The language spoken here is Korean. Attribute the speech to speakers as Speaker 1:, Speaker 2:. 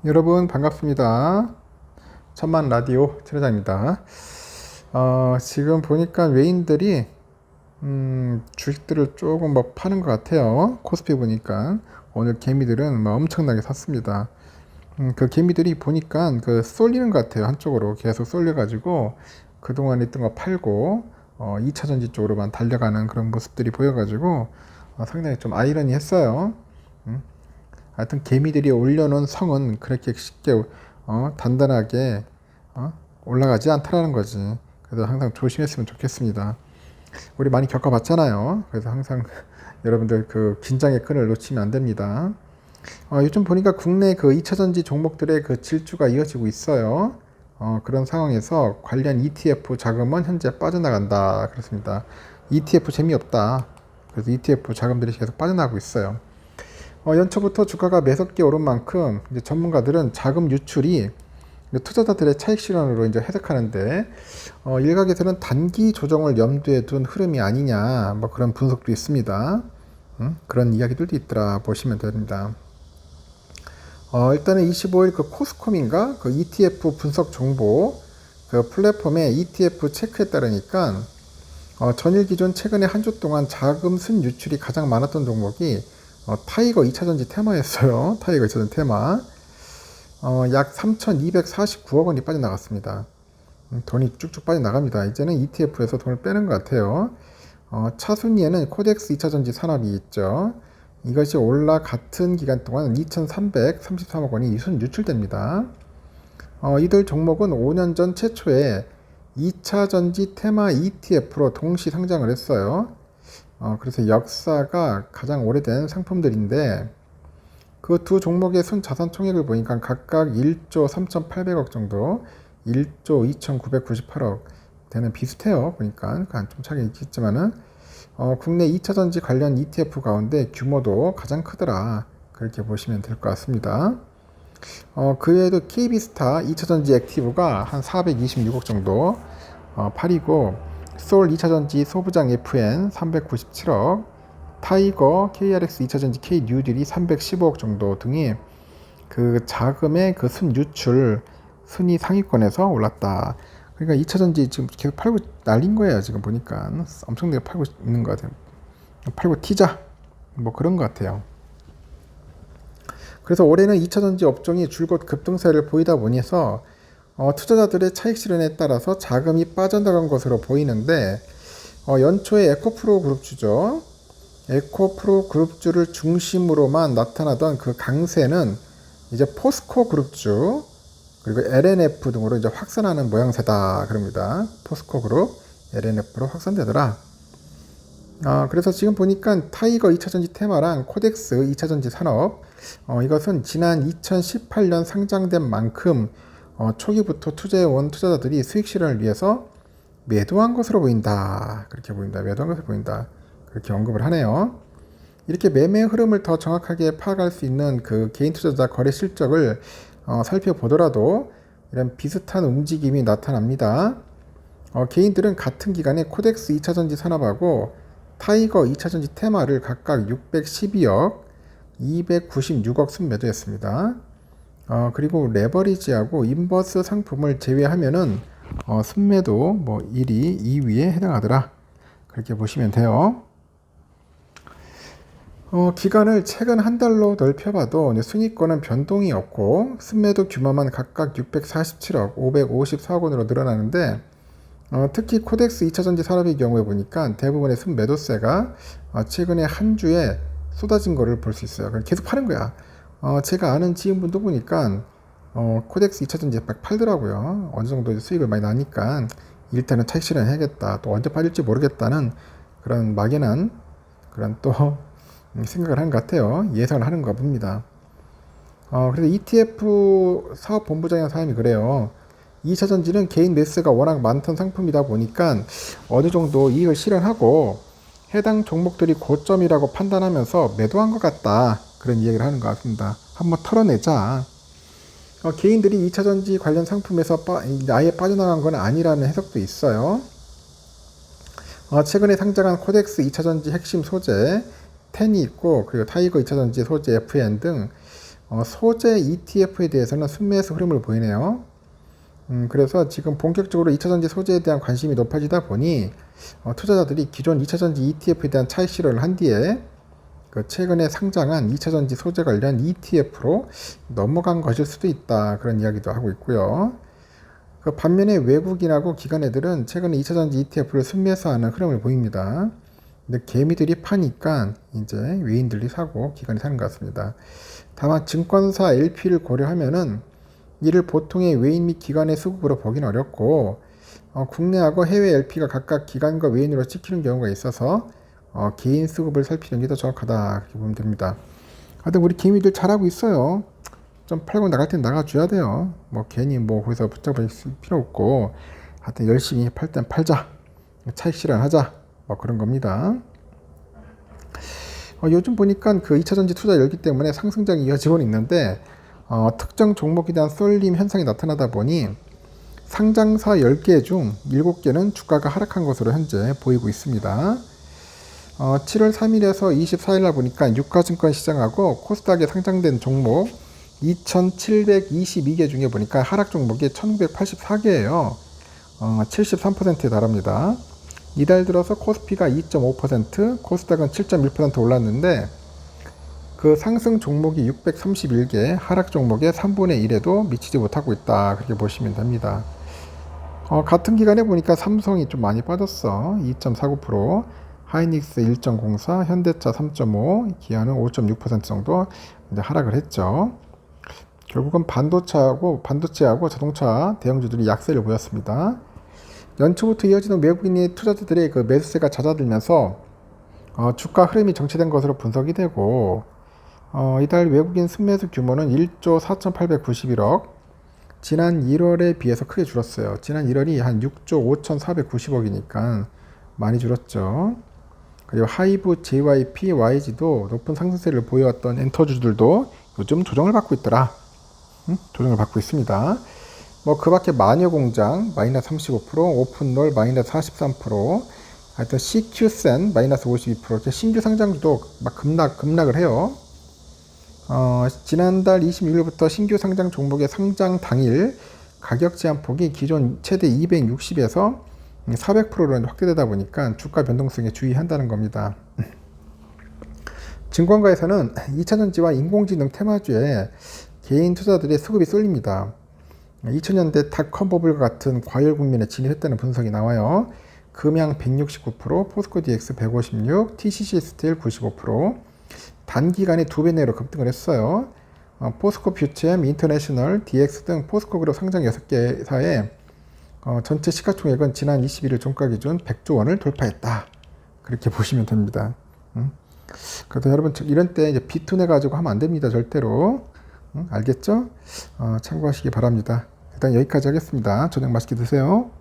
Speaker 1: 여러분 반갑습니다. 천만 라디오 최회장입니다. 지금 보니까 외인들이 주식들을 조금 뭐 파는 것 같아요. 코스피 보니까 오늘 개미들은 뭐 엄청나게 샀습니다. 그 개미들이 보니까 그 쏠리는 것 같아요. 한쪽으로 계속 쏠려가지고 그동안 있던 거 팔고 2차 전지 쪽으로만 달려가는 그런 모습들이 보여가지고 상당히 좀 아이러니했어요. 하여튼 개미들이 올려놓은 성은 그렇게 쉽게 단단하게 올라가지 않다라는 거지. 그래서 항상 조심했으면 좋겠습니다. 우리 많이 겪어봤잖아요. 그래서 항상 여러분들 그 긴장의 끈을 놓치면 안 됩니다. 요즘 보니까 국내 그 2차전지 종목들의 그 질주가 이어지고 있어요. 그런 상황에서 관련 ETF 자금은 현재 빠져나간다. 그렇습니다. ETF 재미없다. 그래서 ETF 자금들이 계속 빠져나가고 있어요. 연초부터 주가가 매섭게 오른 만큼 이제 전문가들은 자금 유출이 투자자들의 차익 실현으로 이제 해석하는데 일각에서는 단기 조정을 염두에 둔 흐름이 아니냐 뭐 그런 분석도 있습니다. 그런 이야기들도 있더라 보시면 됩니다. 일단은 25일 그 코스콤인가 그 ETF 분석 정보 그 플랫폼의 ETF 체크에 따르니까 전일 기준 최근에 한 주 동안 자금 순 유출이 가장 많았던 종목이 타이거 2차전지 테마였어요. 타이거 2차전지 테마. 약 3,249억 원이 빠져나갔습니다. 돈이 쭉쭉 빠져나갑니다. 이제는 ETF에서 돈을 빼는 것 같아요. 차순위에는 코덱스 2차전지 산업이 있죠. 이것이 올라 같은 기간 동안 2,333억 원이 순 유출됩니다. 이들 종목은 5년 전 최초에 2차전지 테마 ETF로 동시 상장을 했어요. 그래서 역사가 가장 오래된 상품들인데 그 두 종목의 순 자산 총액을 보니까 각각 1조 3,800억 정도, 1조 2,998억 되는 비슷해요. 보니까 좀 차이가 있겠지만은 국내 2차전지 관련 ETF 가운데 규모도 가장 크더라. 그렇게 보시면 될 것 같습니다. 그 외에도 KB스타 2차전지 액티브가 한 426억 정도 팔이고 소울 2차전지 소부장 FN 397억, 타이거 KRX 2차전지 K뉴딜이 315억 정도 등이 그 자금의 그 순 유출 순위 상위권에서 올랐다. 그러니까 2차전지 지금 계속 팔고 날린 거예요. 지금 보니까 엄청나게 팔고 있는 것 같아요. 팔고 튀자 뭐 그런 것 같아요. 그래서 올해는 2차전지 업종이 줄곧 급등세를 보이다 보니서 투자자들의 차익 실현에 따라서 자금이 빠져나간 것으로 보이는데 연초에 에코프로 그룹주죠. 에코프로 그룹주를 중심으로만 나타나던 그 강세는 이제 포스코 그룹주 그리고 LNF 등으로 이제 확산하는 모양새다 그럽니다. 포스코 그룹, LNF로 확산되더라. 그래서 지금 보니까 타이거 2차전지 테마랑 코덱스 2차전지 산업 이것은 지난 2018년 상장된 만큼 초기부터 투자해온 투자자들이 수익 실현을 위해서 매도한 것으로 보인다. 그렇게 보인다. 매도한 것으로 보인다. 그렇게 언급을 하네요. 이렇게 매매 흐름을 더 정확하게 파악할 수 있는 그 개인 투자자 거래 실적을 살펴보더라도 이런 비슷한 움직임이 나타납니다. 개인들은 같은 기간에 코덱스 2차전지 산업하고 타이거 2차전지 테마를 각각 612억, 296억 순매도했습니다. 그리고 레버리지하고 인버스 상품을 제외하면은 순매도 뭐 1위, 2위에 해당하더라. 그렇게 보시면 돼요. 기간을 최근 한 달로 넓혀봐도 순위권은 변동이 없고 순매도 규모만 각각 647억, 554억 원으로 늘어나는데 특히 코덱스 2차전지 산업의 경우에 보니까 대부분의 순매도세가 최근에 한 주에 쏟아진 거를 볼 수 있어요. 계속 파는 거야. 제가 아는 지인분도 보니까 코덱스 2차전지 막 팔더라고요. 어느 정도 수익을 많이 나니까 일단은 차익 실현해야겠다. 또 언제 팔릴지 모르겠다는 그런 막연한 그런 또 생각을 하는 것 같아요. 예상을 하는 거 봅니다. 그래서 ETF 사업본부장이라는 사람이 그래요. 2차전지는 개인 매수가 워낙 많던 상품이다 보니까 어느 정도 이익을 실현하고 해당 종목들이 고점이라고 판단하면서 매도한 것 같다. 그런 이야기를 하는 것 같습니다. 한번 털어내자. 개인들이 2차전지 관련 상품에서 아예 빠져나간 건 아니라는 해석도 있어요. 최근에 상장한 코덱스 2차전지 핵심 소재 텐이 있고 그리고 타이거 2차전지 소재 FN 등 소재 ETF에 대해서는 순매수 흐름을 보이네요. 그래서 지금 본격적으로 2차전지 소재에 대한 관심이 높아지다 보니 투자자들이 기존 2차전지 ETF에 대한 차익 실현을 한 뒤에 그 최근에 상장한 2차전지 소재 관련 ETF로 넘어간 것일 수도 있다, 그런 이야기도 하고 있고요. 그 반면에 외국인하고 기관애들은 최근에 2차전지 ETF를 순매수하는 흐름을 보입니다. 근데 개미들이 파니까 이제 외인들이 사고 기관이 사는 것 같습니다. 다만 증권사 LP를 고려하면은 이를 보통의 외인 및 기관의 수급으로 보기는 어렵고 국내하고 해외 LP가 각각 기관과 외인으로 찍히는 경우가 있어서 개인 수급을 살피는 게 더 정확하다, 그렇게 보면 됩니다. 하여튼 우리 개미들 잘하고 있어요. 좀 팔고 나갈 땐 나가줘야 돼요. 뭐 괜히 뭐 거기서 붙잡을 필요 없고, 하여튼 열심히 팔 땐 팔자, 차익 실현하자, 뭐 그런 겁니다. 요즘 보니까 그 2차전지 투자 열기 때문에 상승장이 이어지고 있는데 특정 종목에 대한 쏠림 현상이 나타나다 보니 상장사 10개 중 7개는 주가가 하락한 것으로 현재 보이고 있습니다. 7월 3일에서 24일 날 보니까 유가증권 시장하고 코스닥에 상장된 종목 2,722개 중에 보니까 하락 종목이 1,984개예요. 73%에 달합니다. 이달 들어서 코스피가 2.5%, 코스닥은 7.1% 올랐는데 그 상승 종목이 631개, 하락 종목의 3분의 1에도 미치지 못하고 있다, 그렇게 보시면 됩니다. 같은 기간에 보니까 삼성이 좀 많이 빠졌어. 2.49%, 하이닉스 1.04, 현대차 3.5, 기아는 5.6% 정도 이제 하락을 했죠. 결국은 반도체하고 자동차 대형주들이 약세를 보였습니다. 연초부터 이어지는 외국인의 투자자들의 그 매수세가 잦아들면서 주가 흐름이 정체된 것으로 분석이 되고, 이달 외국인 순매수 규모는 1조 4,891억, 지난 1월에 비해서 크게 줄었어요. 지난 1월이 한 6조 5,490억이니까 많이 줄었죠. 그리고 하이브, JYP, YG도 높은 상승세를 보여왔던 엔터주들도 요즘 조정을 받고 있더라. 조정을 받고 있습니다. 뭐 그 밖에 마녀공장 마이너스 35%, 오픈롤 마이너스 43%, 하여튼 CQ센 마이너스 52%, 이렇게 신규 상장주도 막 급락을 해요. 지난달 26일부터 신규 상장 종목의 상장 당일 가격 제한폭이 기존 최대 260에서 400%로 확대되다 보니까 주가 변동성에 주의한다는 겁니다. 증권가에서는 2차전지와 인공지능 테마주에 개인 투자들의 수급이 쏠립니다. 2000년대 닷컴 버블과 같은 과열 국면에 진입했다는 분석이 나와요. 금양 169%, 포스코 DX 156, TCC 스틸 95%, 단기간에 2배 내로 급등을 했어요. 포스코 퓨처엠, 인터내셔널, DX 등 포스코 그룹 상장 6개사의 전체 시가총액은 지난 21일 종가 기준 100조 원을 돌파했다, 그렇게 보시면 됩니다. 그래서 여러분 이런 때 이제 비투내 가지고 하면 안 됩니다, 절대로. 알겠죠? 참고하시기 바랍니다. 일단 여기까지 하겠습니다. 저녁 맛있게 드세요.